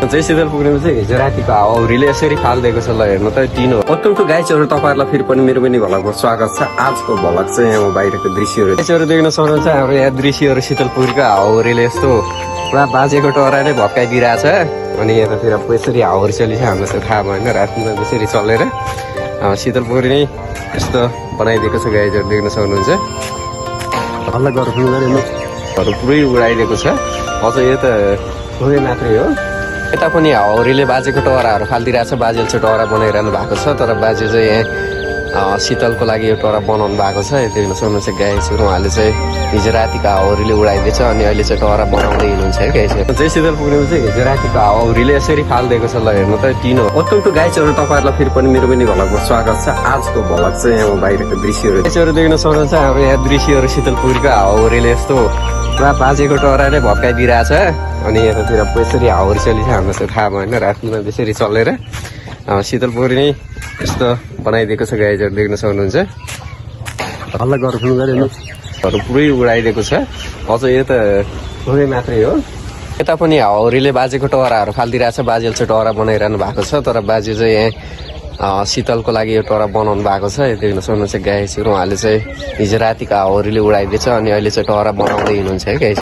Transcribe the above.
चाहिँ शीतल पुग्नेमा चाहिँ हिजो रातिको हावाहुरीले यसरी फालिदिएको छ। ल हेर्नु त टिनो अटुटु गाइजहरू तपाईँहरूलाई फेरि पनि मेरो पनि भ्लगको स्वागत छ। आजको भ्लग चाहिँ यहाँ बाहिरको दृश्यहरू गाइजहरू देख्न सक्नुहुन्छ। हाम्रो यहाँ दृश्यहरू शीतलपुरको हावाहुरीले यस्तो पुरा बाजेको टरा नै भत्काइदिइरहेछ। अनि यतातिर यसरी हावाहुरी चलिन्छ हाम्रो चाहिँ थाहा भएन, रातिमा यसरी चलेर शीतलपुर नै यस्तो बनाइदिएको छ। गाइजहरू देख्न सक्नुहुन्छ। हल्ला घरहरू पुरै उडाइदिएको छ। अझ यो त थोरै मात्रै हो, यता पनि हावाहुरीले बाजेको टराहरू फालिदिइरहेछ। बाजेले चाहिँ टरा बनाइरहनु भएको छ, तर बाजे चाहिँ यहाँ शीतलको लागि यो टरा बनाउनु भएको छ। देख्न सक्नुहुन्छ गाइजहरू, उहाँले चाहिँ हिजो रातिको हावाहुरीले उडाइदिएछ अनि अहिले चाहिँ टरा बनाउँदै हुनुहुन्छ है गाइजहरू। चाहिँ शीतल पुग्नेमा चाहिँ हिजो रातिको हावाहुरीले यसरी फालिदिएको छ। ल हेर्नु त टिनो अटुटु गाइजहरू तपाईँहरूलाई फेरि पनि मेरो पनि भ्लगको स्वागत छ। आजको भ्लग चाहिँ यहाँ बाहिरको दृश्यहरू गाइजहरू देख्न सक्नुहुन्छ। हाम्रो यहाँ दृश्यहरू शीतलपुरको हावाहुरीले यस्तो पुरा बाजेको टरा नै भत्काइदिइरहेछ। अनि यतातिर यसरी हावाहुरी चलिन्छ हाम्रो चाहिँ थाहा भएन, रातिमा यसरी चलेर शीतलपुर नै यस्तो बनाइदिएको छ। गाइजहरू देख्न सक्नुहुन्छ। हल्ला घरहरू पुरै उडाइदिएको छ। अझ यो त थोरै मात्रै हो, यता पनि हावाहुरीले बाजेको टराहरू फालिदिइरहेछ। बाजेले चाहिँ टरा बनाइरहनु भएको छ, तर बाजे चाहिँ यहाँ शीतलको लागि यो टरा बनाउनु भएको छ। देख्न सक्नुहुन्छ गाइजहरू, उहाँले चाहिँ हिजो रातिको हावाहुरीले उडाइदिएछ अनि अहिले चाहिँ टरा बनाउँदै हुनुहुन्छ है गाइज।